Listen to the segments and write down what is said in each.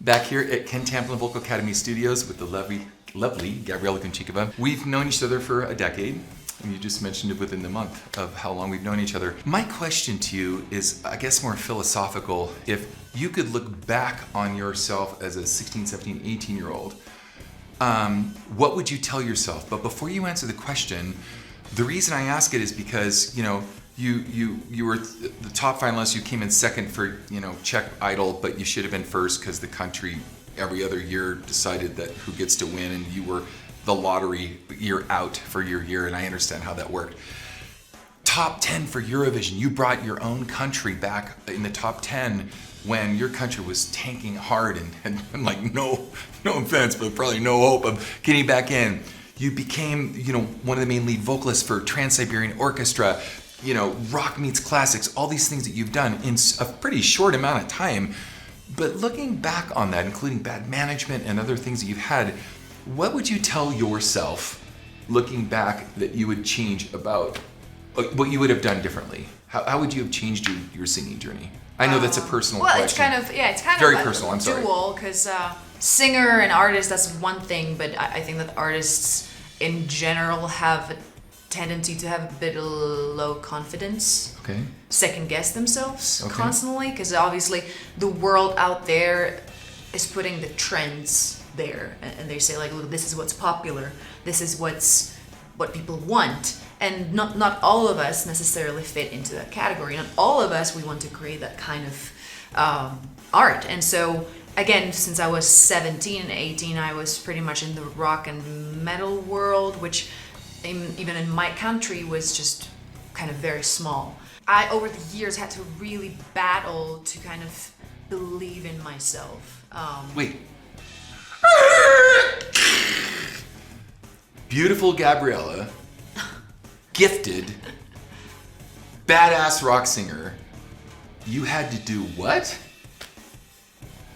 Back here at Ken Tamplin Vocal Academy Studios with the lovely Gabriela Gunčíková. We've known each other for a decade, and you just mentioned it within the month of how long we've known each other. My question to you is, I guess, more philosophical. If you could look back on yourself as a 16, 17, 18-year-old, what would you tell yourself? But before you answer the question, the reason I ask it is because, you know, you were the top finalist. You came in second for, Czech Idol, but you should have been first because the country every other year decided that who gets to win, and you were the lottery year out for your year, and I understand how that worked. Top 10 for Eurovision. You brought your own country back in the top 10 when your country was tanking hard and like no offense, but probably no hope of getting back in. You became, one of the main lead vocalists for Trans-Siberian Orchestra. Rock meets classics, all these things that you've done in a pretty short amount of time. But looking back on that, including bad management and other things that you've had, what would you tell yourself looking back that you would change about what you would have done differently? How would you have changed your singing journey? I know that's a personal question. Well, it's kind very of personal. I'm sorry. Dual, because singer and artist, that's one thing, but I think that artists in general have a tendency to have a bit of low confidence, second guess themselves constantly, because obviously the world out there is putting the trends there, and they say like, look, this is what's popular, this is what people want, and not all of us necessarily fit into that category. Not all of us, we want to create that kind of art. And so again, since I was 17 and 18, I was pretty much in the rock and metal world, which even in my country was just kind of very small. I, over the years, had to really battle to kind of believe in myself. Wait. Beautiful Gabriella, gifted, badass rock singer. You had to do what?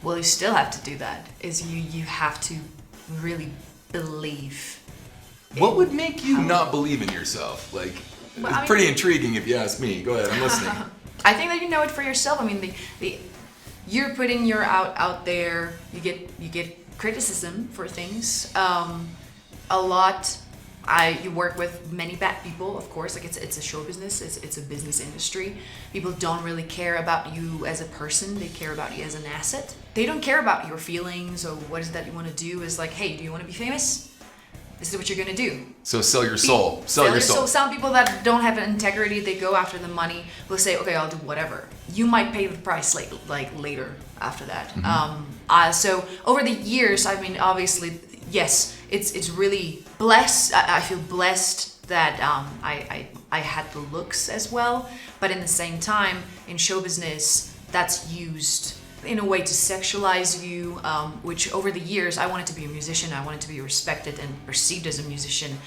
Well, you still have to do that. You have to really believe. What would make you not believe in yourself? It's pretty intriguing if you ask me. Go ahead, I'm listening. I think that you know it for yourself. I mean, you're putting your out there. You get criticism for things. A lot. You work with many bad people, of course. It's a show business. It's a business industry. People don't really care about you as a person. They care about you as an asset. They don't care about your feelings or what is that you want to do. Is like, hey, do you want to be famous? This is what you're gonna do. So sell your soul. Sell your soul. Some people that don't have an integrity, they go after the money, will say, okay, I'll do whatever. You might pay the price later after that. Mm-hmm. So over the years, I mean, obviously, yes, it's really blessed. I feel blessed that I had the looks as well, but in the same time, in show business, that's used in a way to sexualize you, which over the years, I wanted to be a musician. I wanted to be respected and perceived as a musician.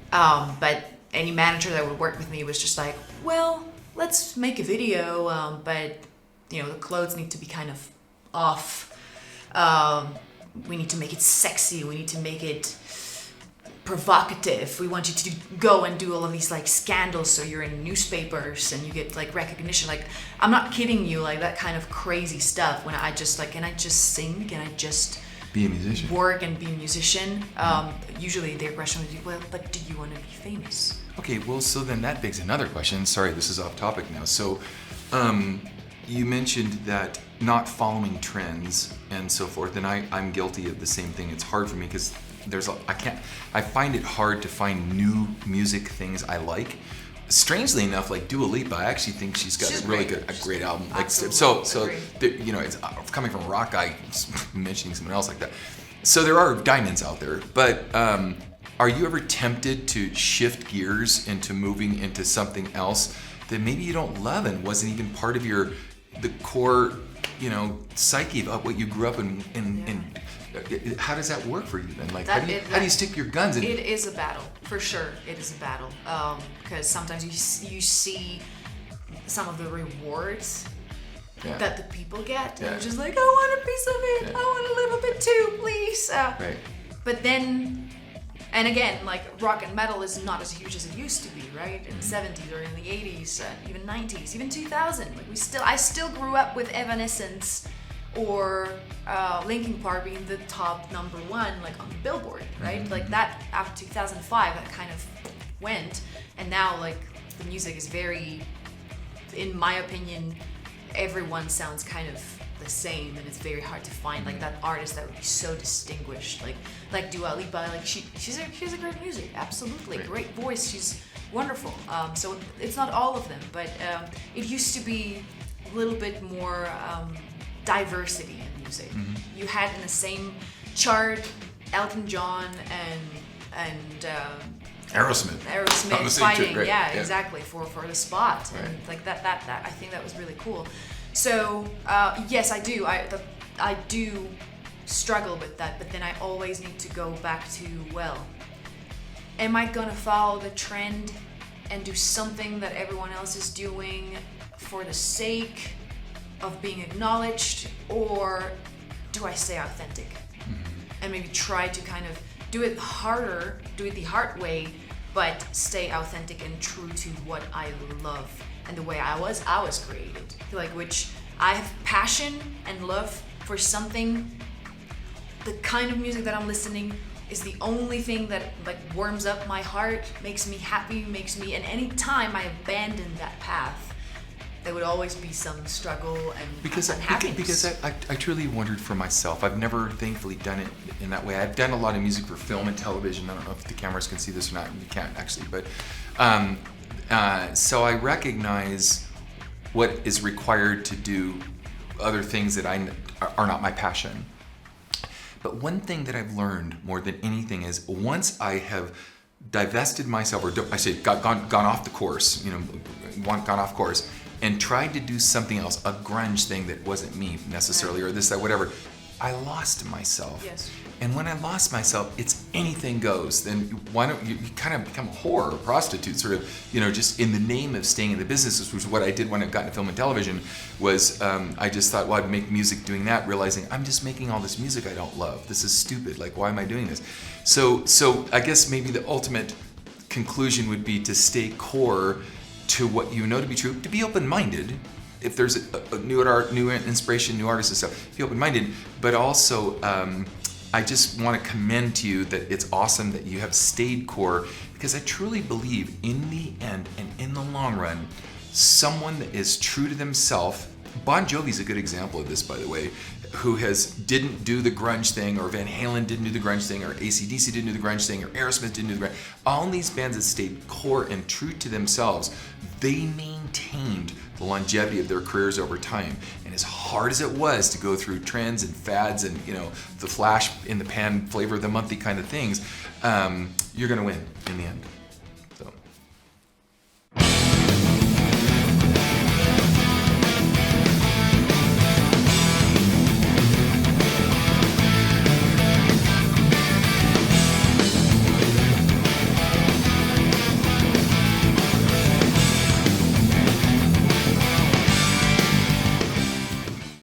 But any manager that would work with me was just like, well, let's make a video, but the clothes need to be kind of off. We need to make it sexy. We need to make it provocative. We want you to go and do all of these scandals, so you're in newspapers and you get recognition. I'm not kidding you, that kind of crazy stuff. When I just can I just sing? Can I just be a musician? Work and be a musician? Usually their question would be, well, but do you want to be famous? Okay, well, so then that begs another question. Sorry, this is off topic now. So, you mentioned that not following trends and so forth, and I'm guilty of the same thing. It's hard for me because I find it hard to find new music things I like. Strangely enough, Dua Lipa, I actually think she's got a great album. It's coming from a rock guy mentioning someone else like that. So there are diamonds out there, but are you ever tempted to shift gears into moving into something else that maybe you don't love and wasn't even part of the core, psyche of what you grew up in? How does that work for you then? How do you stick your guns in? It is a battle, for sure. It is a battle, because sometimes you see some of the rewards that the people get, and you're just like, I want a piece of it. I want a little bit too, please. Right. But then, and again, rock and metal is not as huge as it used to be, right? In the 70s or in the 80s, even 90s, even 2000. I still grew up with Evanescence or Linkin Park being the top number one like on the Billboard, right? Like that after 2005 that kind of went, and now like the music is very, in my opinion, everyone sounds kind of the same, and it's very hard to find like that artist that would be so distinguished, like Dua Lipa. Like she's a great music, absolutely great voice. She's wonderful. So it's not all of them, but it used to be a little bit more diversity in music. You had in the same chart Elton John and Aerosmith fighting, yeah, exactly, for the spot, and like that I think that was really cool. So yes, I do struggle with that, but then I always need to go back to, well, am I gonna follow the trend and do something that everyone else is doing for the sake of being acknowledged, or do I stay authentic and maybe try to kind of do it harder, do it the hard way, but stay authentic and true to what I love and the way I was created, like, which I have passion and love for something. The kind of music that I'm listening is the only thing that like warms up my heart, makes me happy, and any time I abandon that path, there would always be some struggle and unhappiness. Because I truly wondered for myself. I've never, thankfully, done it in that way. I've done a lot of music for film and television. I don't know if the cameras can see this or not. You can't actually, but so I recognize what is required to do other things that are not my passion. But one thing that I've learned more than anything is once I have divested myself, or I say gone off the course, gone off course, and tried to do something else, a grunge thing that wasn't me necessarily, or this, that, whatever, I lost myself. Yes. And when I lost myself, it's anything goes. Then why don't you kind of become a whore or a prostitute, sort of, just in the name of staying in the business, which was what I did when I got into film and television, was I just thought, well, I'd make music doing that, realizing I'm just making all this music I don't love. This is stupid. Like, why am I doing this? So I guess maybe the ultimate conclusion would be to stay core to what you know to be true, to be open-minded. If there's a new inspiration, new artists and stuff, be open-minded. But also, I just want to commend to you that it's awesome that you have stayed core, because I truly believe in the end and in the long run, someone that is true to themselves. Bon Jovi's a good example of this, by the way, who didn't do the grunge thing, or Van Halen didn't do the grunge thing, or AC/DC didn't do the grunge thing, or Aerosmith didn't do the grunge. All these bands that stayed core and true to themselves, they maintained the longevity of their careers over time. And as hard as it was to go through trends and fads and the flash in the pan flavor of the monthly kind of things, you're going to win in the end.